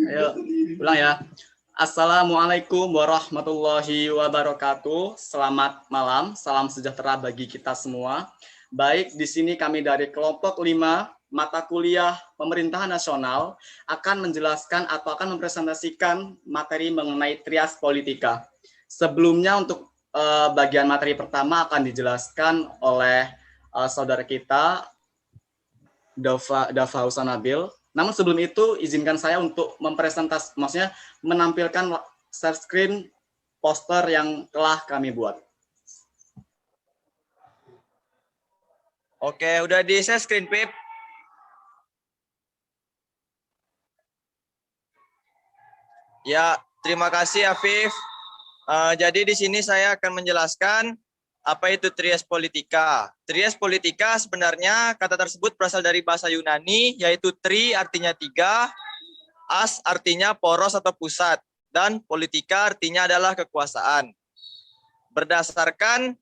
Ayo, ulang ya. Assalamualaikum warahmatullahi wabarakatuh. Selamat malam, salam sejahtera bagi kita semua. Baik, di sini kami dari kelompok 5 mata kuliah Pemerintahan Nasional akan menjelaskan atau akan mempresentasikan materi mengenai trias politika. Sebelumnya untuk bagian materi pertama akan dijelaskan oleh saudara kita Dava Husanabil. Namun sebelum itu izinkan saya untuk maksudnya menampilkan share screen poster yang telah kami buat. Oke, udah di share screen, Pip. Ya, terima kasih Afif. Jadi di sini saya akan menjelaskan apa itu trias politika. Trias politika sebenarnya kata tersebut berasal dari bahasa Yunani, yaitu tri artinya tiga, as artinya poros atau pusat, dan politika artinya adalah kekuasaan. Berdasarkan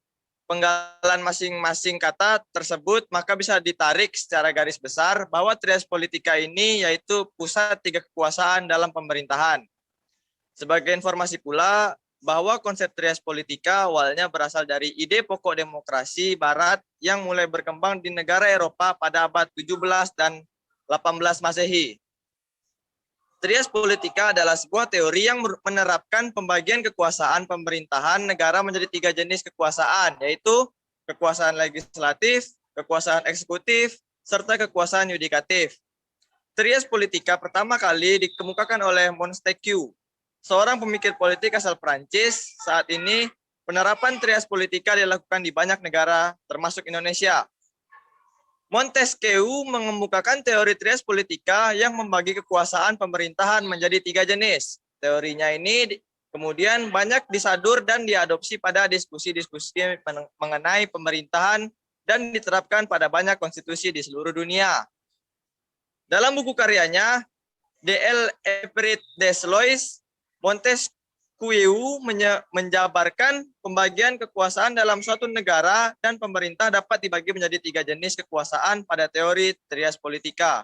penggalan masing-masing kata tersebut, maka bisa ditarik secara garis besar bahwa trias politika ini yaitu pusat tiga kekuasaan dalam pemerintahan. Sebagai informasi pula, bahwa konsep trias politika awalnya berasal dari ide pokok demokrasi barat yang mulai berkembang di negara Eropa pada abad 17 dan 18 Masehi. Trias politika adalah sebuah teori yang menerapkan pembagian kekuasaan pemerintahan negara menjadi tiga jenis kekuasaan, yaitu kekuasaan legislatif, kekuasaan eksekutif, serta kekuasaan yudikatif. Trias politika pertama kali dikemukakan oleh Montesquieu, seorang pemikir politik asal Prancis. Saat ini, penerapan trias politika dilakukan di banyak negara, termasuk Indonesia. Montesquieu mengemukakan teori trias politika yang membagi kekuasaan pemerintahan menjadi tiga jenis. Teorinya ini kemudian banyak disadur dan diadopsi pada diskusi-diskusi mengenai pemerintahan dan diterapkan pada banyak konstitusi di seluruh dunia. Dalam buku karyanya, D.L. Everett Deslois, Montesquieu menjabarkan pembagian kekuasaan dalam suatu negara dan pemerintah dapat dibagi menjadi tiga jenis kekuasaan pada teori trias politika,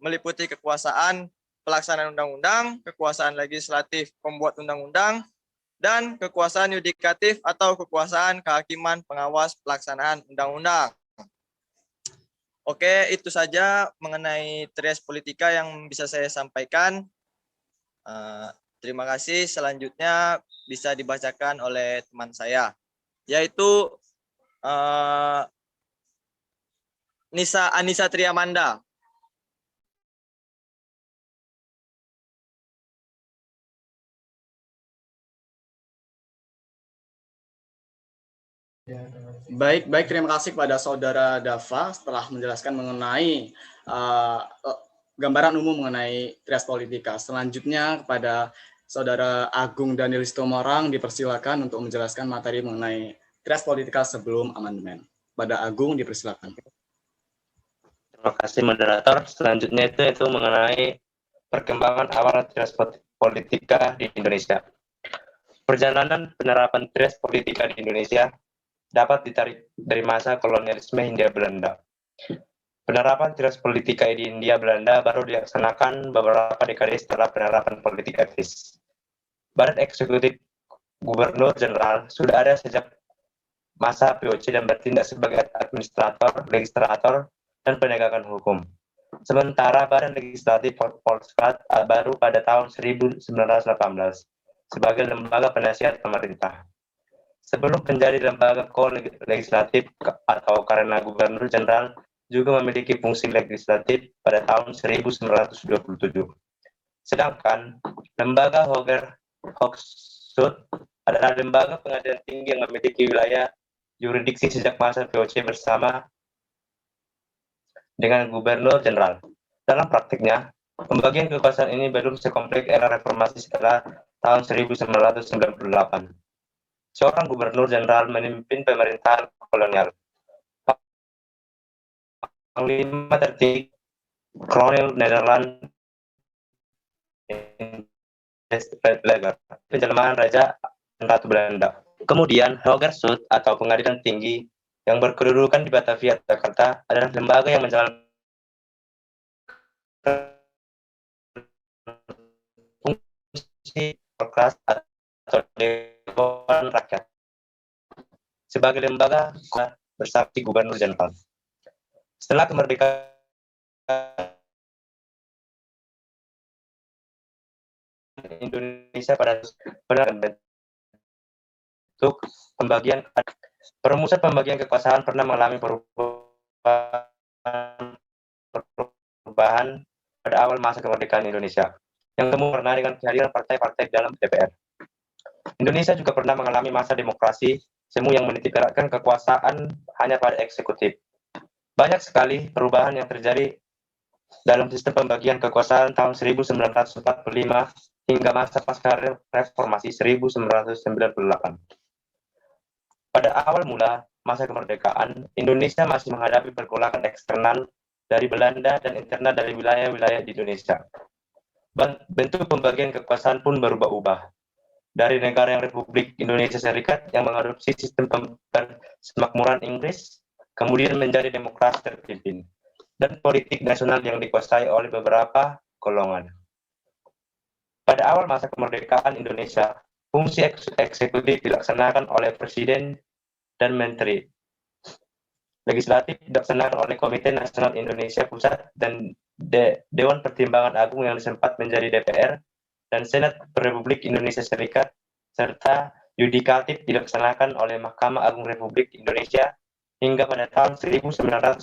meliputi kekuasaan pelaksanaan undang-undang, kekuasaan legislatif pembuat undang-undang, dan kekuasaan yudikatif atau kekuasaan kehakiman pengawas pelaksanaan undang-undang. Oke, itu saja mengenai trias politika yang bisa saya sampaikan. Terima kasih. Selanjutnya bisa dibacakan oleh teman saya, yaitu Anissa Triamanda. Baik, terima kasih kepada saudara Dava setelah menjelaskan mengenai gambaran umum mengenai trias politika. Selanjutnya kepada saudara Agung Daniel Tomorang dipersilakan untuk menjelaskan materi mengenai trias politika sebelum amandemen. Pada Agung dipersilakan. Terima kasih moderator. Selanjutnya itu mengenai perkembangan awal trias politika di Indonesia. Perjalanan penerapan trias politika di Indonesia dapat ditarik dari masa kolonialisme Hindia Belanda. Penerapan trias politika di Hindia Belanda baru dilaksanakan beberapa dekade setelah penerapan politika etnis. Badan eksekutif gubernur jenderal sudah ada sejak masa POC dan bertindak sebagai administrator, legislator, dan penegakan hukum. Sementara Badan Legislatif Polskat baru pada tahun 1918 sebagai lembaga penasihat pemerintah. Sebelum menjadi lembaga ko-legislatif atau karena gubernur jenderal juga memiliki fungsi legislatif pada tahun 1927. Sedangkan lembaga Hogesut adalah lembaga pengadilan tinggi yang memiliki wilayah yurisdiksi sejak masa VOC bersama dengan gubernur jenderal. Dalam praktiknya, pembagian kekuasaan ini belum sekompleks era reformasi setelah tahun 1998. Seorang gubernur jenderal memimpin pemerintahan kolonial. Panglima tertinggi Kolonel Nederland penjelmaan Raja dan Ratu Belanda. Kemudian Hogesut atau pengadilan tinggi yang berkedudukan di Batavia, Jakarta adalah lembaga yang menjalankan institusi kelas atau Dewan Rakyat sebagai lembaga bersaksi Gubernur Jenderal. Setelah kemerdekaan Indonesia pada bentuk pembagian perumusan pembagian kekuasaan pernah mengalami perubahan pada awal masa kemerdekaan Indonesia yang sempurna dengan kehadiran partai-partai dalam DPR. Indonesia juga pernah mengalami masa demokrasi semu yang menitikberatkan kekuasaan hanya pada eksekutif. Banyak sekali perubahan yang terjadi dalam sistem pembagian kekuasaan tahun 1945 hingga masa pasca reformasi 1998. Pada awal mula masa kemerdekaan, Indonesia masih menghadapi pergolakan eksternal dari Belanda dan internal dari wilayah-wilayah di Indonesia. Bentuk pembagian kekuasaan pun berubah-ubah. Dari negara yang Republik Indonesia Serikat yang mengadopsi sistem persemakmuran Inggris, kemudian menjadi demokrasi terpimpin, dan politik nasional yang dikuasai oleh beberapa golongan. Pada awal masa kemerdekaan Indonesia, fungsi eksekutif dilaksanakan oleh Presiden dan Menteri. Legislatif dilaksanakan oleh Komite Nasional Indonesia Pusat dan Dewan Pertimbangan Agung yang sempat menjadi DPR, dan Senat Republik Indonesia Serikat, serta yudikatif dilaksanakan oleh Mahkamah Agung Republik Indonesia hingga pada tahun 1959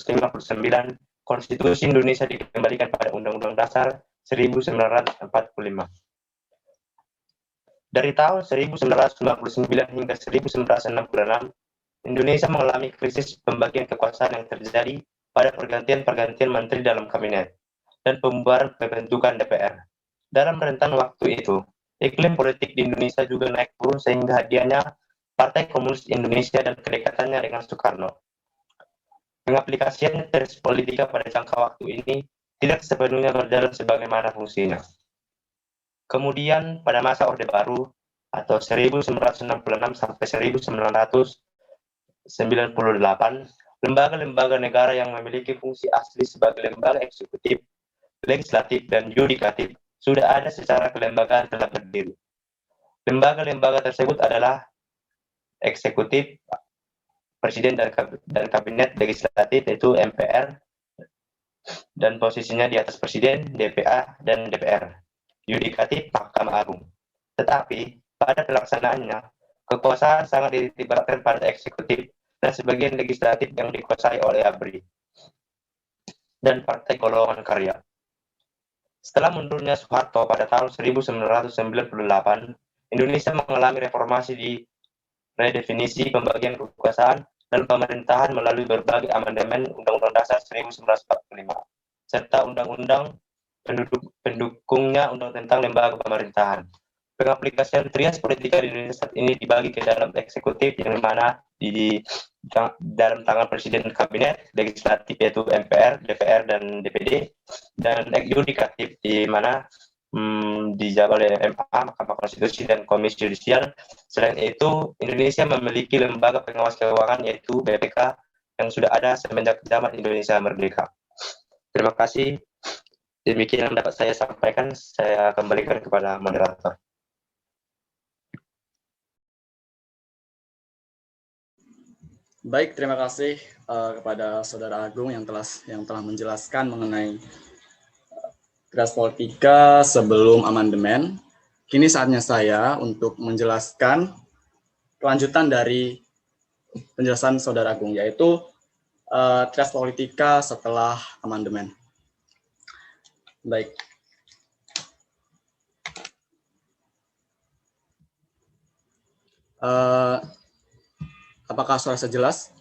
Konstitusi Indonesia dikembalikan pada Undang-Undang Dasar 1945. Dari tahun 1959 hingga 1966, Indonesia mengalami krisis pembagian kekuasaan yang terjadi pada pergantian menteri dalam kabinet dan pembubaran pembentukan DPR. Dalam rentang waktu itu, iklim politik di Indonesia juga naik turun sehingga hadirnya Partai Komunis Indonesia dan kedekatannya dengan Soekarno. Pengaplikasian teori politika pada jangka waktu ini tidak sepenuhnya berjalan sebagaimana fungsinya. Kemudian pada masa Orde Baru atau 1966 sampai 1998, lembaga-lembaga negara yang memiliki fungsi asli sebagai lembaga eksekutif, legislatif, dan yudikatif sudah ada secara kelembagaan telah berdiri. Lembaga-lembaga tersebut adalah eksekutif, presiden dan kabinet, legislatif yaitu MPR, dan posisinya di atas presiden, DPA, dan DPR. Yudikatif, Mahkamah Agung. Tetapi pada pelaksanaannya, kekuasaan sangat dititikberatkan pada eksekutif dan sebagian legislatif yang dikuasai oleh ABRI dan Partai Golongan Karya. Setelah mundurnya Soeharto pada tahun 1998, Indonesia mengalami reformasi di redefinisi pembagian kekuasaan dan pemerintahan melalui berbagai amandemen Undang-Undang Dasar 1945, serta undang-undang pendukungnya Undang tentang Lembaga Pemerintahan. Pengaplikasian trias politika di Indonesia saat ini dibagi ke dalam eksekutif yang mana di dalam tangan presiden dan kabinet, legislatif yaitu MPR, DPR, dan DPD, dan yudikatif di mana dijaga oleh MA, Mahkamah Konstitusi, dan Komisi Yudisial. Selain itu, Indonesia memiliki lembaga pengawas keuangan yaitu BPK yang sudah ada semenjak zaman Indonesia merdeka. Terima kasih. Demikian yang dapat saya sampaikan. Saya kembalikan kepada moderator. Baik, terima kasih kepada Saudara Agung yang telah menjelaskan mengenai trias politika sebelum amandemen. Kini saatnya saya untuk menjelaskan kelanjutan dari penjelasan Saudara Agung, yaitu trias politika setelah amandemen. Baik. Apakah suara saya jelas?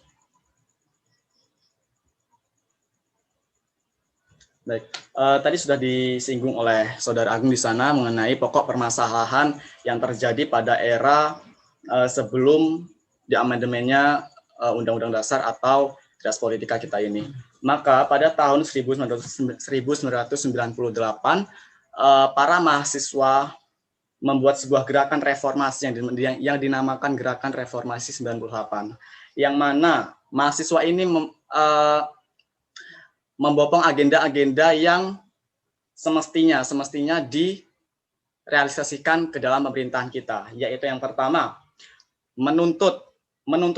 Baik, tadi sudah disinggung oleh Saudara Agung di sana mengenai pokok permasalahan yang terjadi pada era sebelum diamandemennya Undang-Undang Dasar atau trias politika kita ini. Maka pada tahun 1998, para mahasiswa membuat sebuah gerakan reformasi yang dinamakan Gerakan Reformasi 98, yang mana mahasiswa ini membopong agenda-agenda yang semestinya realisasikan ke dalam pemerintahan kita, yaitu yang pertama, menuntut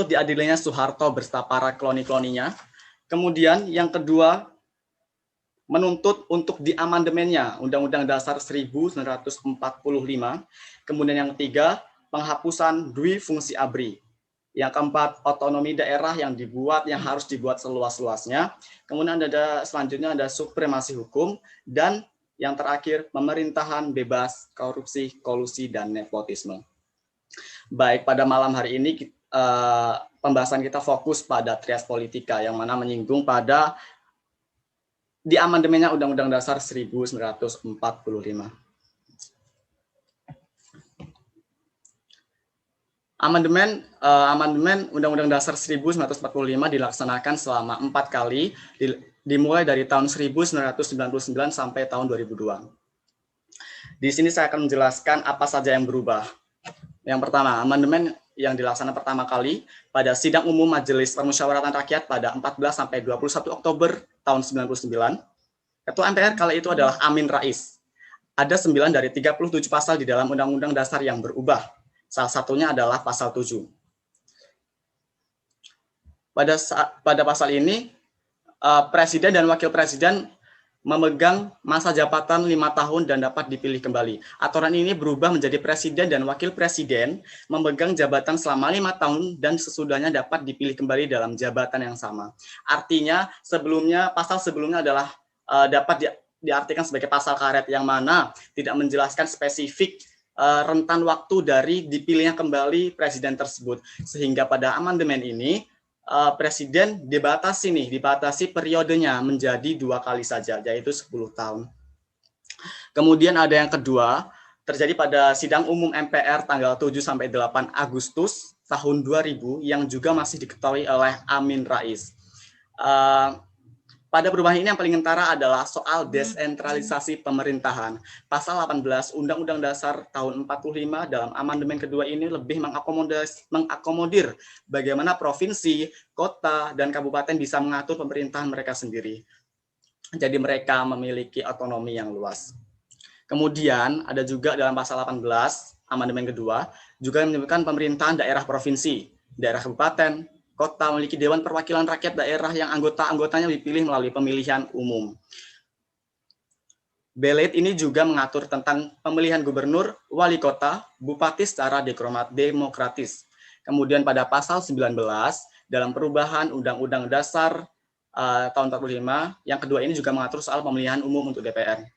diadilinya Soeharto beserta para kloni-kloninya. Kemudian yang kedua, menuntut untuk diamandemennya Undang-Undang Dasar 1945. Kemudian yang ketiga, penghapusan dui fungsi ABRI. Yang keempat, otonomi daerah yang harus dibuat seluas-luasnya. Kemudian selanjutnya ada supremasi hukum, dan yang terakhir, pemerintahan bebas korupsi, kolusi, dan nepotisme. Baik, pada malam hari ini pembahasan kita fokus pada trias politika, yang mana menyinggung pada di amandemennya Undang-Undang Dasar 1945. Amandemen Undang-Undang Dasar 1945 dilaksanakan selama 4 kali, dimulai dari tahun 1999 sampai tahun 2002. Di sini saya akan menjelaskan apa saja yang berubah. Yang pertama, amandemen yang dilaksanakan pertama kali pada Sidang Umum Majelis Permusyawaratan Rakyat pada 14 sampai 21 Oktober tahun 99. Ketua MPR kala itu adalah Amin Rais. Ada 9 dari 37 pasal di dalam Undang-Undang Dasar yang berubah. Salah satunya adalah pasal 7. Pada pasal ini, Presiden dan Wakil Presiden memegang masa jabatan 5 tahun dan dapat dipilih kembali. Aturan ini berubah menjadi Presiden dan Wakil Presiden memegang jabatan selama 5 tahun dan sesudahnya dapat dipilih kembali dalam jabatan yang sama. Artinya, pasal sebelumnya adalah dapat diartikan sebagai pasal karet, yang mana tidak menjelaskan spesifik rentan waktu dari dipilihnya kembali presiden tersebut. Sehingga pada amandemen ini, presiden dibatasi periodenya menjadi 2 kali saja, yaitu 10 tahun. Kemudian ada yang kedua, terjadi pada Sidang Umum MPR tanggal 7 sampai 8 Agustus tahun 2000, yang juga masih diketahui oleh Amin Rais. Pada perubahan ini yang paling kentara adalah soal desentralisasi pemerintahan. Pasal 18 Undang-Undang Dasar tahun 45 dalam amandemen kedua ini lebih mengakomodir bagaimana provinsi, kota, dan kabupaten bisa mengatur pemerintahan mereka sendiri. Jadi mereka memiliki otonomi yang luas. Kemudian ada juga dalam pasal 18 amandemen kedua juga menyebutkan pemerintahan daerah provinsi, daerah kabupaten, kota memiliki Dewan Perwakilan Rakyat Daerah yang anggota-anggotanya dipilih melalui pemilihan umum. Belet ini juga mengatur tentang pemilihan gubernur, wali kota, bupati secara demokratis. Kemudian pada pasal 19 dalam perubahan Undang-Undang Dasar tahun 45, yang kedua ini juga mengatur soal pemilihan umum untuk DPR.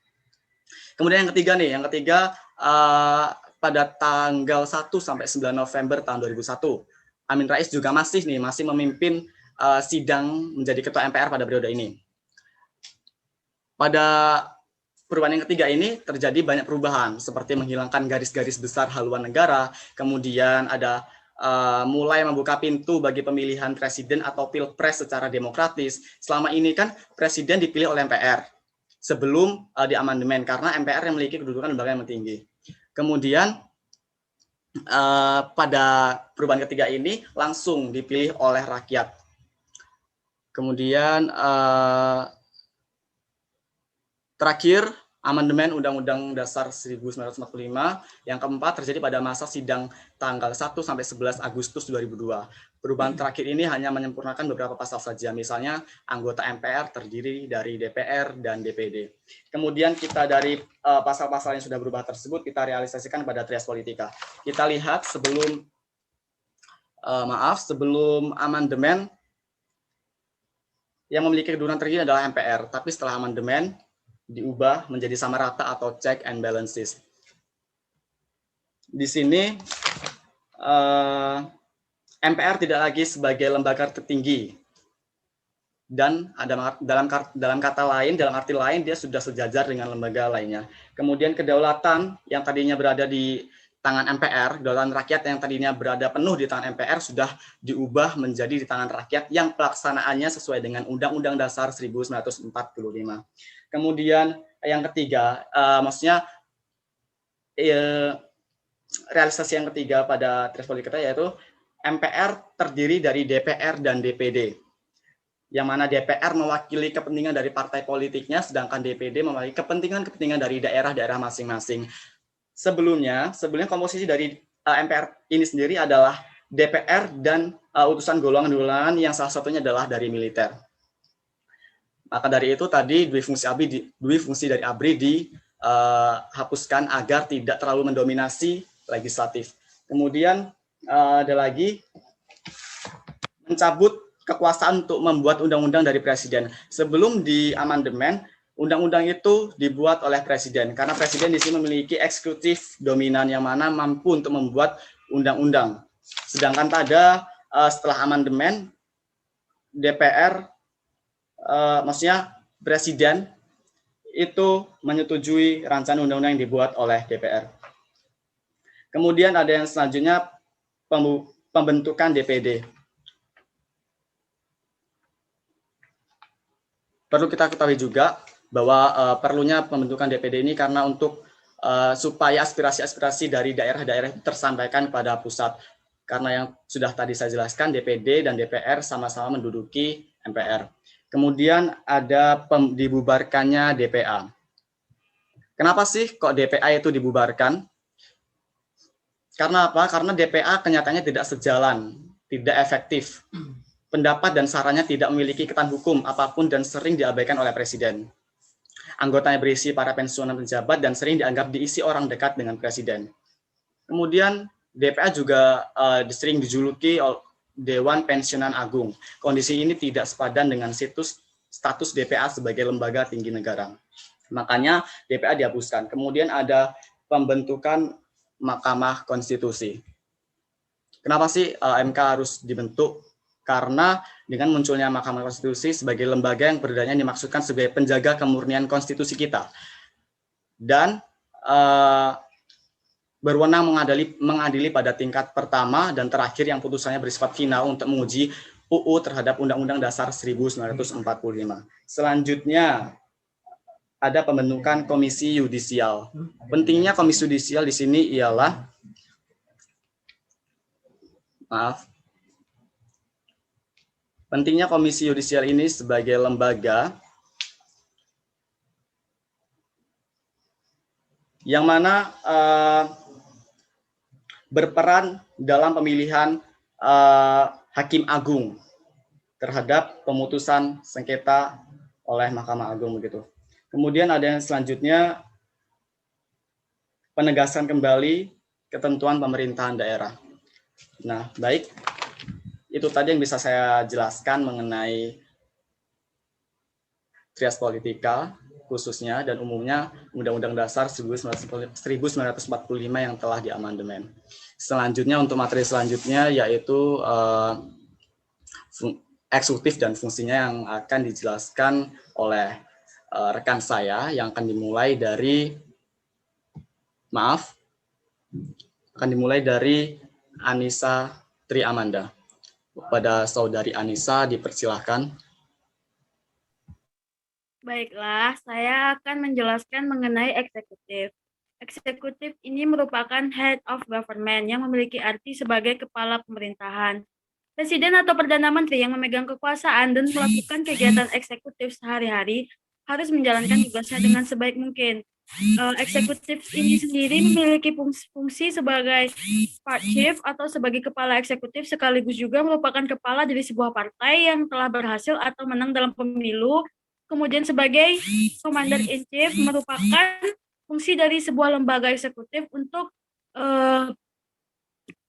Kemudian yang ketiga pada tanggal 1 sampai 9 November tahun 2001. Amin Rais juga masih memimpin sidang menjadi ketua MPR pada periode ini. Pada perubahan yang ketiga ini terjadi banyak perubahan, seperti menghilangkan garis-garis besar haluan negara, kemudian ada mulai membuka pintu bagi pemilihan presiden atau pilpres secara demokratis. Selama ini kan presiden dipilih oleh MPR sebelum di amandemen, karena MPR yang memiliki kedudukan lembaga yang tinggi. Kemudian pada perubahan ketiga ini langsung dipilih oleh rakyat. Kemudian terakhir, amandemen Undang-Undang Dasar 1945 yang keempat terjadi pada masa sidang tanggal 1 sampai 11 Agustus 2002. Perubahan terakhir ini hanya menyempurnakan beberapa pasal saja, misalnya anggota MPR terdiri dari DPR dan DPD. Kemudian kita dari pasal-pasal yang sudah berubah tersebut kita realisasikan pada trias politika. Kita lihat sebelum amandemen yang memiliki kedudukan tertinggi adalah MPR, tapi setelah amandemen diubah menjadi sama rata atau check and balances. Di sini MPR tidak lagi sebagai lembaga tertinggi, dan dalam arti lain dia sudah sejajar dengan lembaga lainnya. Kemudian kedaulatan yang tadinya berada di tangan MPR, kedaulatan rakyat yang tadinya berada penuh di tangan MPR sudah diubah menjadi di tangan rakyat yang pelaksanaannya sesuai dengan Undang-Undang Dasar 1945. Kemudian yang ketiga, realisasi yang ketiga pada trias politika yaitu MPR terdiri dari DPR dan DPD, yang mana DPR mewakili kepentingan dari partai politiknya, sedangkan DPD mewakili kepentingan dari daerah-daerah masing-masing. sebelumnya komposisi dari MPR ini sendiri adalah DPR dan utusan golongan-golongan yang salah satunya adalah dari militer. Maka dari itu tadi dui fungsi dari ABRI dihapuskan agar tidak terlalu mendominasi legislatif. Kemudian ada lagi mencabut kekuasaan untuk membuat undang-undang dari presiden. Sebelum di amandemen, undang-undang itu dibuat oleh presiden karena presiden di sini memiliki eksekutif dominan yang mana mampu untuk membuat undang-undang. Sedangkan pada setelah amandemen DPR maksudnya presiden itu menyetujui rancangan undang-undang yang dibuat oleh DPR. Kemudian ada yang selanjutnya pembentukan DPD. Perlu kita ketahui juga bahwa perlunya pembentukan DPD ini karena untuk supaya aspirasi-aspirasi dari daerah-daerah tersampaikan kepada pusat. Karena yang sudah tadi saya jelaskan, DPD dan DPR sama-sama menduduki MPR. Kemudian ada dibubarkannya DPA. Kenapa sih kok DPA itu dibubarkan? Karena apa? Karena DPA kenyataannya tidak sejalan, tidak efektif. Pendapat dan sarannya tidak memiliki ikatan hukum apapun dan sering diabaikan oleh presiden. Anggotanya berisi para pensiunan pejabat dan sering dianggap diisi orang dekat dengan presiden. Kemudian DPA juga sering dijuluki Dewan Pensiunan Agung. Kondisi ini tidak sepadan dengan status DPA sebagai lembaga tinggi negara. Makanya DPA dihapuskan. Kemudian ada pembentukan Mahkamah Konstitusi. Kenapa sih MK harus dibentuk? Karena dengan munculnya Mahkamah Konstitusi sebagai lembaga yang berdaya dimaksudkan sebagai penjaga kemurnian konstitusi kita. Dan berwenang mengadili pada tingkat pertama dan terakhir yang putusannya bersifat final untuk menguji UU terhadap Undang-Undang Dasar 1945. Selanjutnya ada pembentukan Komisi Yudisial. Pentingnya Komisi Yudisial di sini ialah pentingnya Komisi Yudisial ini sebagai lembaga yang mana berperan dalam pemilihan Hakim Agung terhadap pemutusan sengketa oleh Mahkamah Agung begitu. Kemudian ada yang selanjutnya penegasan kembali ketentuan pemerintahan daerah. Nah, baik. Itu tadi yang bisa saya jelaskan mengenai trias politika khususnya dan umumnya Undang-Undang Dasar 1945 yang telah diamandemen. Selanjutnya untuk materi selanjutnya yaitu eksekutif dan fungsinya yang akan dijelaskan oleh rekan saya yang akan dimulai dari Anissa Tri Amanda. Pada saudari Anissa dipersilahkan. Baiklah, saya akan menjelaskan mengenai eksekutif. Eksekutif ini merupakan head of government yang memiliki arti sebagai kepala pemerintahan. Presiden atau Perdana Menteri yang memegang kekuasaan dan melakukan kegiatan eksekutif sehari-hari harus menjalankan tugasnya dengan sebaik mungkin. Eksekutif ini sendiri memiliki fungsi sebagai part chief atau sebagai kepala eksekutif sekaligus juga merupakan kepala dari sebuah partai yang telah berhasil atau menang dalam pemilu. Kemudian sebagai Commander in Chief merupakan fungsi dari sebuah lembaga eksekutif untuk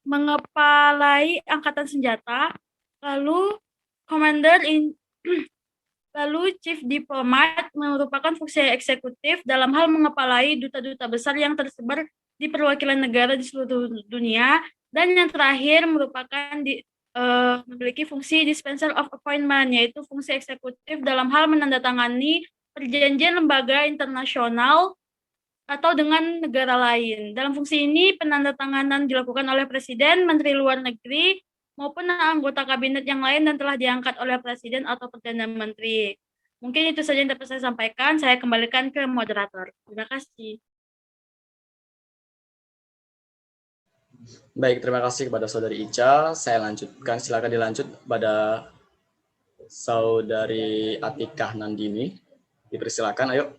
mengepalai angkatan senjata, lalu lalu Chief Diplomat merupakan fungsi eksekutif dalam hal mengepalai duta-duta besar yang tersebar di perwakilan negara di seluruh dunia, dan yang terakhir merupakan memiliki fungsi dispenser of appointment, yaitu fungsi eksekutif dalam hal menandatangani perjanjian lembaga internasional atau dengan negara lain. Dalam fungsi ini, penandatanganan dilakukan oleh Presiden, Menteri Luar Negeri, maupun anggota kabinet yang lain dan telah diangkat oleh Presiden atau Perdana Menteri. Mungkin itu saja yang dapat saya sampaikan. Saya kembalikan ke moderator. Terima kasih. Baik, terima kasih kepada Saudari Ica. Saya lanjutkan, silakan dilanjut pada Saudari Atikah Nandini. Dipersilakan, ayo.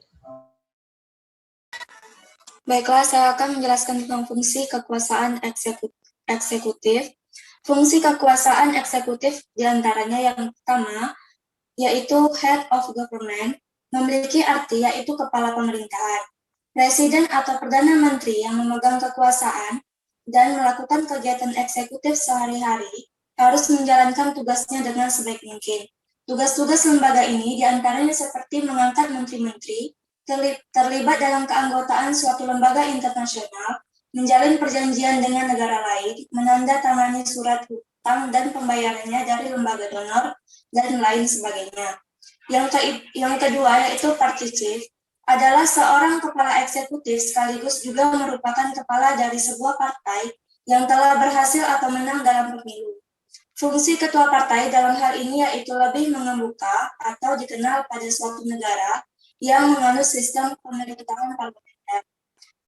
Baiklah, saya akan menjelaskan tentang fungsi kekuasaan eksekutif. Fungsi kekuasaan eksekutif diantaranya yang pertama, yaitu Head of Government, memiliki arti yaitu kepala pemerintahan. Presiden atau Perdana Menteri yang memegang kekuasaan dan melakukan kegiatan eksekutif sehari-hari harus menjalankan tugasnya dengan sebaik mungkin. Tugas-tugas lembaga ini diantaranya seperti mengangkat menteri-menteri, terlibat dalam keanggotaan suatu lembaga internasional, menjalin perjanjian dengan negara lain, menandatangani surat hutang dan pembayarannya dari lembaga donor, dan lain sebagainya. Yang kedua yaitu Party Chief, adalah seorang kepala eksekutif sekaligus juga merupakan kepala dari sebuah partai yang telah berhasil atau menang dalam pemilu. Fungsi ketua partai dalam hal ini yaitu lebih mengemuka atau dikenal pada suatu negara yang menganut sistem pemerintahan parlementer.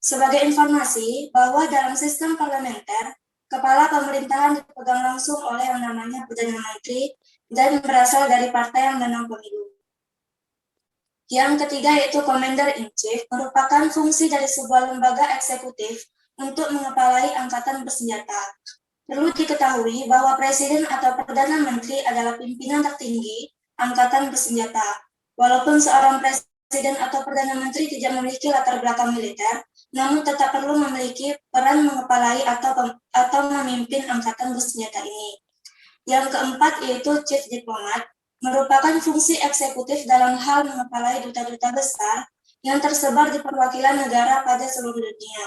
Sebagai informasi bahwa dalam sistem parlementer, kepala pemerintahan dipegang langsung oleh yang namanya Perdana Menteri dan berasal dari partai yang menang pemilu. Yang ketiga yaitu Commander-in-Chief, merupakan fungsi dari sebuah lembaga eksekutif untuk mengepalai angkatan bersenjata. Perlu diketahui bahwa Presiden atau Perdana Menteri adalah pimpinan tertinggi angkatan bersenjata. Walaupun seorang Presiden atau Perdana Menteri tidak memiliki latar belakang militer, namun tetap perlu memiliki peran mengepalai atau memimpin angkatan bersenjata ini. Yang keempat yaitu Chief Diplomat, merupakan fungsi eksekutif dalam hal mengepalai duta-duta besar yang tersebar di perwakilan negara pada seluruh dunia.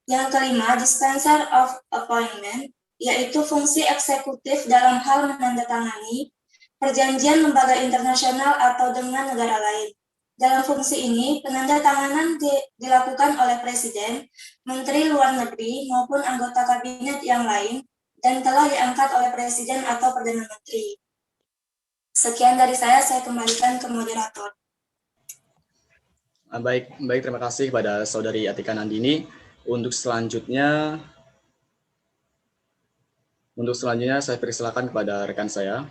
Yang kelima, Dispenser of Appointment, yaitu fungsi eksekutif dalam hal menandatangani perjanjian lembaga internasional atau dengan negara lain. Dalam fungsi ini, penandatanganan dilakukan oleh Presiden, Menteri Luar Negeri, maupun anggota kabinet yang lain, dan telah diangkat oleh Presiden atau Perdana Menteri. Sekian dari saya kembalikan ke moderator. Baik, terima kasih kepada Saudari Atika Nandini. Untuk selanjutnya saya persilakan kepada rekan saya.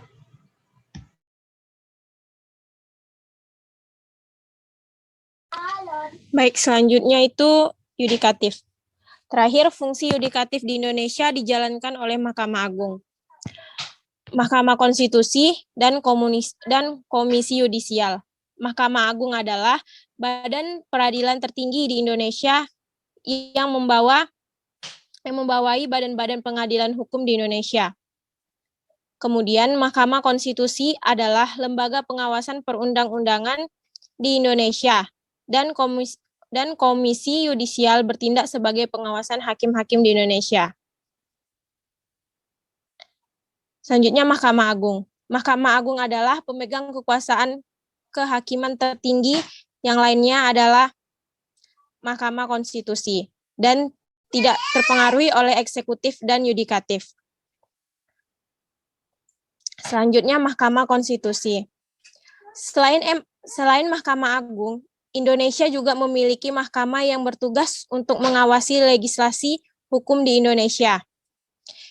Baik, selanjutnya itu yudikatif. Terakhir, fungsi yudikatif di Indonesia dijalankan oleh Mahkamah Agung, Mahkamah Konstitusi, dan Komisi Yudisial. Mahkamah Agung adalah badan peradilan tertinggi di Indonesia yang membawai badan-badan pengadilan hukum di Indonesia. Kemudian, Mahkamah Konstitusi adalah lembaga pengawasan perundang-undangan di Indonesia, dan Komisi Yudisial bertindak sebagai pengawasan hakim-hakim di Indonesia. Selanjutnya, Mahkamah Agung. Mahkamah Agung adalah pemegang kekuasaan kehakiman tertinggi, yang lainnya adalah Mahkamah Konstitusi, dan tidak terpengaruhi oleh eksekutif dan yudikatif. Selanjutnya, Mahkamah Konstitusi. Selain Mahkamah Agung, Indonesia juga memiliki mahkamah yang bertugas untuk mengawasi legislasi hukum di Indonesia,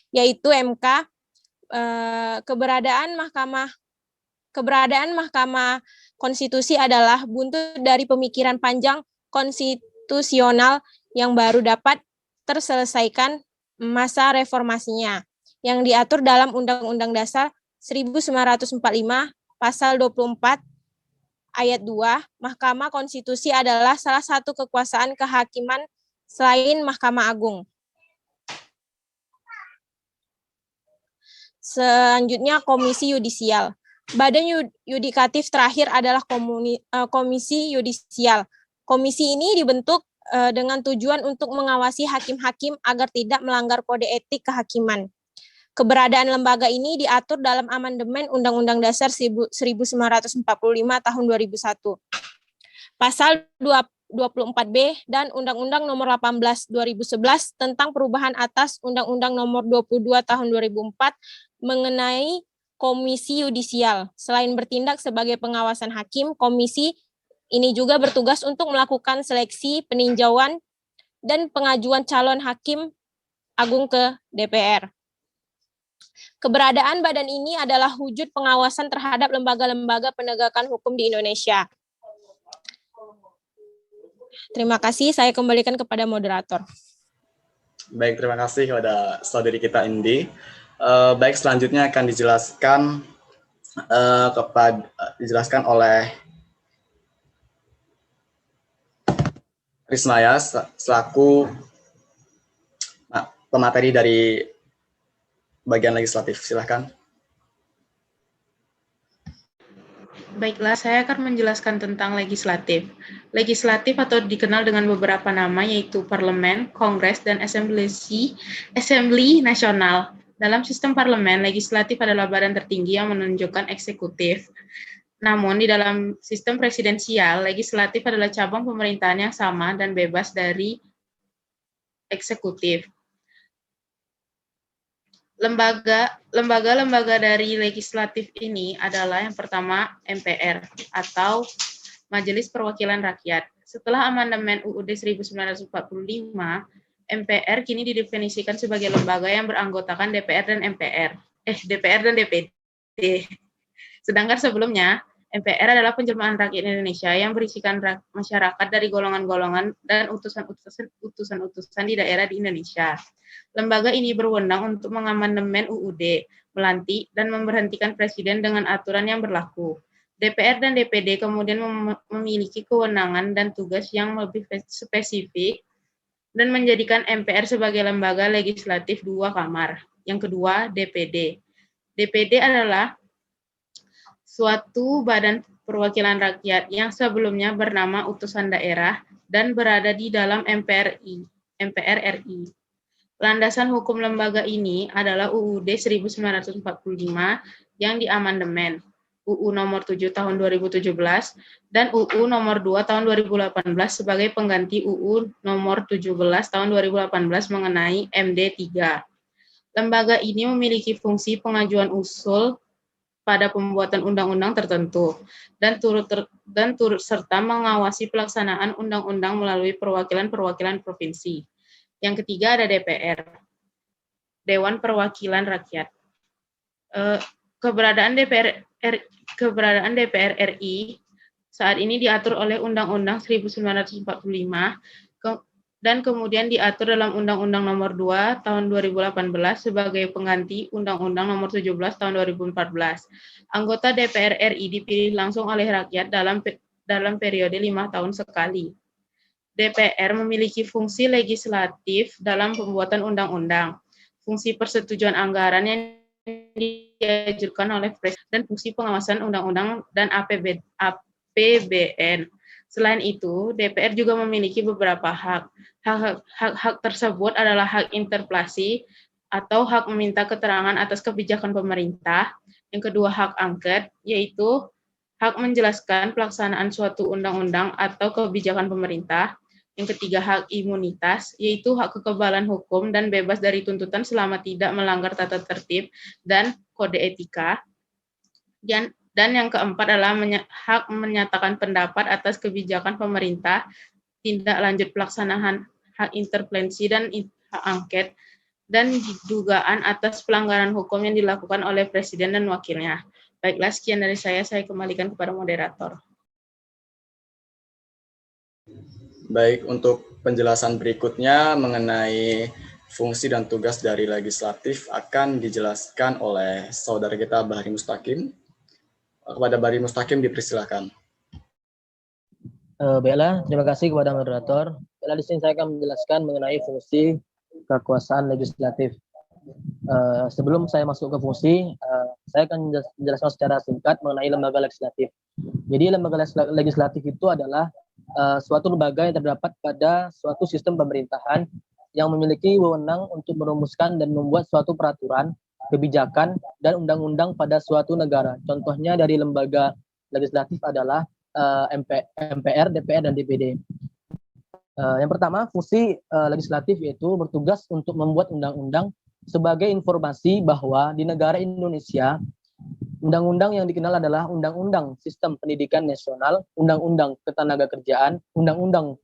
yaitu MK. Keberadaan Mahkamah Konstitusi adalah buntut dari pemikiran panjang konstitusional yang baru dapat terselesaikan masa reformasinya, yang diatur dalam Undang-Undang Dasar 1945 Pasal 24 Ayat 2. Mahkamah Konstitusi adalah salah satu kekuasaan kehakiman selain Mahkamah Agung. Selanjutnya, Komisi Yudisial. Badan yudikatif terakhir adalah Komisi Yudisial. Komisi ini dibentuk dengan tujuan untuk mengawasi hakim-hakim agar tidak melanggar kode etik kehakiman. Keberadaan lembaga ini diatur dalam amandemen Undang-Undang Dasar 1945 tahun 2001. Pasal 24B dan Undang-Undang Nomor 18 2011 tentang perubahan atas Undang-Undang Nomor 22 tahun 2004 mengenai Komisi Yudisial. Selain bertindak sebagai pengawasan hakim, komisi ini juga bertugas untuk melakukan seleksi, peninjauan, dan pengajuan calon hakim agung ke DPR. Keberadaan badan ini adalah wujud pengawasan terhadap lembaga-lembaga penegakan hukum di Indonesia. Terima kasih, saya kembalikan kepada moderator. Baik, terima kasih kepada saudari kita Indi. Baik, selanjutnya akan dijelaskan oleh Rismaya selaku pemateri dari bagian legislatif. Silahkan. Baiklah, saya akan menjelaskan tentang legislatif. Legislatif atau dikenal dengan beberapa nama yaitu parlemen, kongres, dan assembly nasional. Dalam sistem parlemen, legislatif adalah badan tertinggi yang menunjukkan eksekutif. Namun, di dalam sistem presidensial, legislatif adalah cabang pemerintahan yang sama dan bebas dari eksekutif. Lembaga-lembaga dari legislatif ini adalah yang pertama MPR atau Majelis Perwakilan Rakyat. Setelah amandemen UUD 1945, MPR kini didefinisikan sebagai lembaga yang beranggotakan DPR dan DPD. Sedangkan sebelumnya MPR adalah penjelmaan rakyat Indonesia yang berisikan masyarakat dari golongan-golongan dan utusan-utusan di daerah di Indonesia. Lembaga ini berwenang untuk mengamandemen UUD, melantik, dan memberhentikan presiden dengan aturan yang berlaku. DPR dan DPD kemudian memiliki kewenangan dan tugas yang lebih spesifik dan menjadikan MPR sebagai lembaga legislatif dua kamar. Yang kedua, DPD. DPD adalah suatu badan perwakilan rakyat yang sebelumnya bernama utusan daerah dan berada di dalam MPR RI. Landasan hukum lembaga ini adalah UUD 1945 yang diamandemen, UU nomor 7 tahun 2017 dan UU nomor 2 tahun 2018 sebagai pengganti UU nomor 17 tahun 2018 mengenai MD3. Lembaga ini memiliki fungsi pengajuan usul pada pembuatan undang-undang tertentu dan turut serta mengawasi pelaksanaan undang-undang melalui perwakilan-perwakilan provinsi. Yang ketiga ada DPR, Dewan Perwakilan Rakyat. Keberadaan DPR RI saat ini diatur oleh Undang-Undang 1945 dan kemudian diatur dalam Undang-Undang Nomor 2 Tahun 2018 sebagai pengganti Undang-Undang Nomor 17 Tahun 2014. Anggota DPR RI dipilih langsung oleh rakyat dalam periode 5 tahun sekali. DPR memiliki fungsi legislatif dalam pembuatan undang-undang, fungsi persetujuan anggaran yang diajukan oleh Presiden, dan fungsi pengawasan undang-undang dan APBN. Selain itu, DPR juga memiliki beberapa hak. Hak tersebut adalah hak interpelasi atau hak meminta keterangan atas kebijakan pemerintah. Yang kedua, hak angket, yaitu hak menjelaskan pelaksanaan suatu undang-undang atau kebijakan pemerintah. Yang ketiga, hak imunitas, yaitu hak kekebalan hukum dan bebas dari tuntutan selama tidak melanggar tata tertib dan kode etika. Dan yang keempat adalah hak menyatakan pendapat atas kebijakan pemerintah, tindak lanjut pelaksanaan hak interpelasi dan hak angket, dan dugaan atas pelanggaran hukum yang dilakukan oleh Presiden dan wakilnya. Baiklah, sekian dari saya kembalikan kepada moderator. Baik, untuk penjelasan berikutnya mengenai fungsi dan tugas dari legislatif akan dijelaskan oleh saudara kita Bahri Mustaqim. Kepada Bahri Mustaqim dipersilakan. Baiklah, terima kasih kepada moderator. Baiklah, di sini saya akan menjelaskan mengenai fungsi kekuasaan legislatif. Sebelum saya masuk ke fungsi, saya akan menjelaskan secara singkat mengenai lembaga legislatif. Jadi lembaga legislatif itu adalah suatu lembaga yang terdapat pada suatu sistem pemerintahan yang memiliki wewenang untuk merumuskan dan membuat suatu peraturan, kebijakan, dan undang-undang pada suatu negara. Contohnya dari lembaga legislatif adalah MPR, DPR, dan DPD. Yang pertama, fungsi legislatif yaitu bertugas untuk membuat undang-undang sebagai informasi bahwa di negara Indonesia, undang-undang yang dikenal adalah Undang-Undang Sistem Pendidikan Nasional, Undang-Undang Ketenagakerjaan, Undang-Undang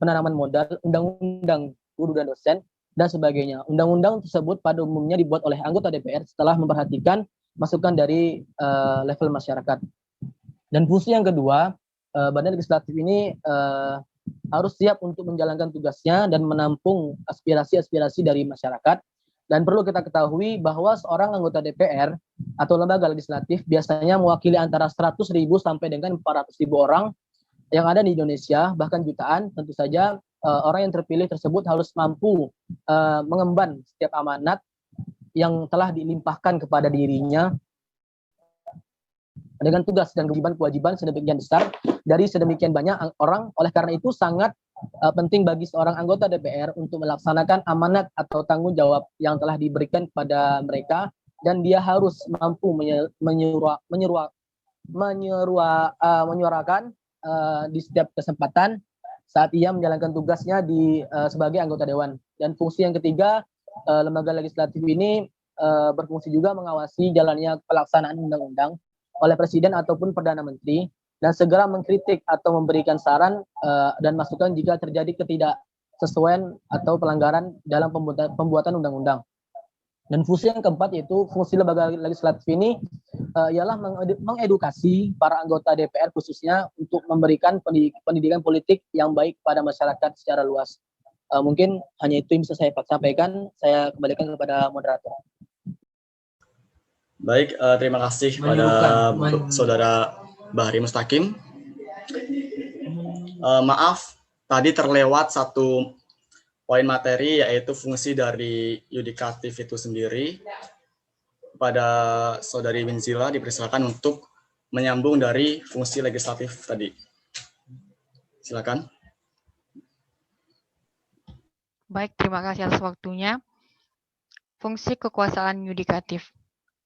Penanaman Modal, Undang-Undang Guru dan Dosen, dan sebagainya. Undang-undang tersebut pada umumnya dibuat oleh anggota DPR setelah memperhatikan masukan dari level masyarakat. Dan fungsi yang kedua, badan legislatif ini harus siap untuk menjalankan tugasnya dan menampung aspirasi-aspirasi dari masyarakat. Dan perlu kita ketahui bahwa seorang anggota DPR atau lembaga legislatif biasanya mewakili antara 100.000 sampai dengan 400.000 orang yang ada di Indonesia, bahkan jutaan. Tentu saja orang yang terpilih tersebut harus mampu mengemban setiap amanat yang telah dilimpahkan kepada dirinya dengan tugas dan kewajiban sedemikian besar dari sedemikian banyak orang. Oleh karena itu sangat penting bagi seorang anggota DPR untuk melaksanakan amanat atau tanggung jawab yang telah diberikan kepada mereka, dan dia harus mampu menyuarakan di setiap kesempatan saat ia menjalankan tugasnya sebagai anggota dewan. Dan fungsi yang ketiga, lembaga legislatif ini berfungsi juga mengawasi jalannya pelaksanaan undang-undang oleh Presiden ataupun Perdana Menteri, dan segera mengkritik atau memberikan saran dan masukan jika terjadi ketidaksesuaian atau pelanggaran dalam pembuatan undang-undang. Dan fungsi yang keempat, yaitu fungsi lembaga legislatif ini ialah mengedukasi para anggota DPR khususnya untuk memberikan pendidikan politik yang baik pada masyarakat secara luas. Mungkin hanya itu yang bisa saya sampaikan. Saya kembalikan kepada moderator. Baik, terima kasih kepada Saudara Bahri Mustaqim. Maaf, tadi terlewat satu poin materi, yaitu fungsi dari yudikatif itu sendiri. Kepada Saudari Winzila dipersilakan untuk menyambung dari fungsi legislatif tadi. Silakan. Baik, terima kasih atas waktunya. Fungsi kekuasaan yudikatif.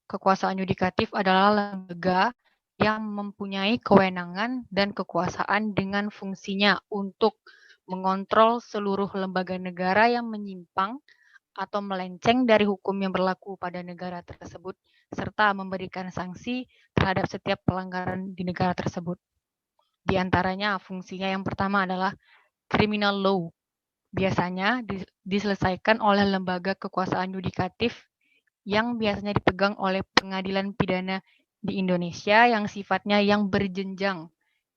Kekuasaan yudikatif adalah lembaga yang mempunyai kewenangan dan kekuasaan dengan fungsinya untuk mengontrol seluruh lembaga negara yang menyimpang atau melenceng dari hukum yang berlaku pada negara tersebut, serta memberikan sanksi terhadap setiap pelanggaran di negara tersebut. Di antaranya fungsinya yang pertama adalah criminal law. Biasanya diselesaikan oleh lembaga kekuasaan yudikatif yang biasanya dipegang oleh pengadilan pidana di Indonesia yang sifatnya yang berjenjang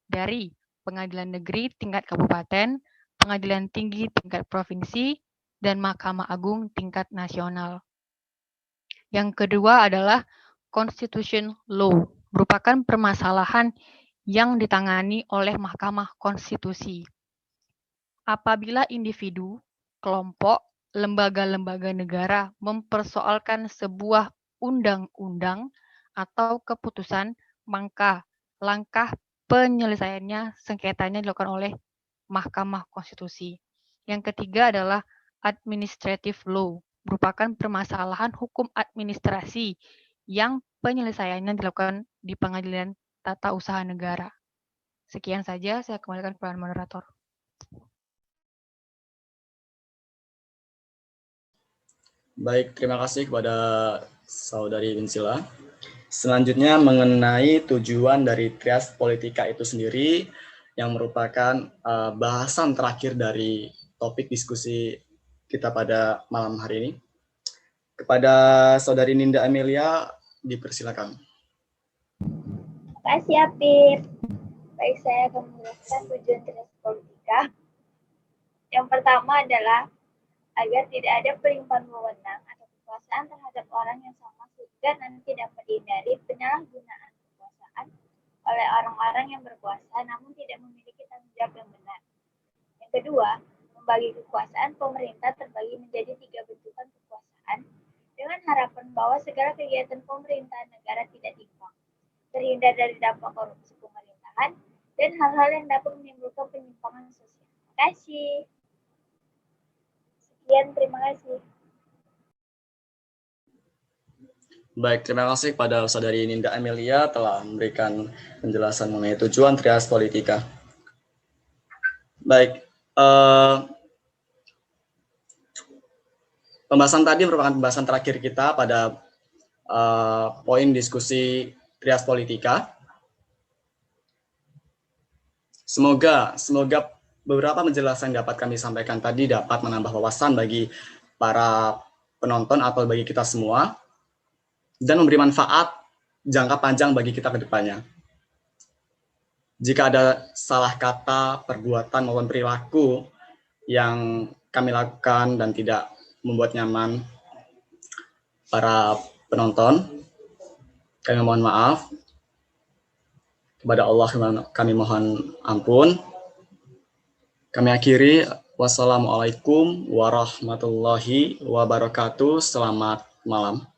dari pengadilan negeri tingkat kabupaten, pengadilan tinggi tingkat provinsi, dan Mahkamah Agung tingkat nasional. Yang kedua adalah constitution law, merupakan permasalahan yang ditangani oleh Mahkamah Konstitusi. Apabila individu, kelompok, lembaga-lembaga negara mempersoalkan sebuah undang-undang atau keputusan, maka langkah penyelesaiannya sengketanya dilakukan oleh Mahkamah Konstitusi. Yang ketiga adalah administrative law, merupakan permasalahan hukum administrasi yang penyelesaiannya dilakukan di Pengadilan Tata Usaha Negara. Sekian saja, saya kembalikan kepada moderator. Baik, terima kasih kepada Saudari Winzila. Selanjutnya mengenai tujuan dari trias politika itu sendiri, yang merupakan bahasan terakhir dari topik diskusi kita pada malam hari ini. Kepada Saudari Ninda Amelia, dipersilakan. Terima kasih, Apip. Baik, saya akan menjelaskan tujuan trias politika. Yang pertama adalah agar tidak ada pelimpahan wewenang atau kekuasaan terhadap orang yang sama, sehingga nanti dapat dihindari penyalahgunaan kekuasaan oleh orang-orang yang berkuasa namun tidak memiliki tanggung jawab yang benar. Yang kedua, membagi kekuasaan pemerintah terbagi menjadi 3 bentukan kekuasaan dengan harapan bahwa segala kegiatan pemerintahan negara tidak timpang, terhindar dari dampak korupsi pemerintahan, dan hal-hal yang dapat menimbulkan penyimpangan sosial. Terima kasih. Sekian, terima kasih. Baik, terima kasih kepada Saudari Ninda Amelia telah memberikan penjelasan mengenai tujuan trias politika. Baik, pembahasan tadi merupakan pembahasan terakhir kita pada poin diskusi trias politika. Semoga beberapa penjelasan yang dapat kami sampaikan tadi dapat menambah wawasan bagi para penonton atau bagi kita semua, dan memberi manfaat jangka panjang bagi kita ke depannya. Jika ada salah kata, perbuatan, maupun perilaku yang kami lakukan dan tidak membuat nyaman para penonton, kami mohon maaf. Kepada Allah kami mohon ampun. Kami akhiri. Wassalamualaikum warahmatullahi wabarakatuh. Selamat malam.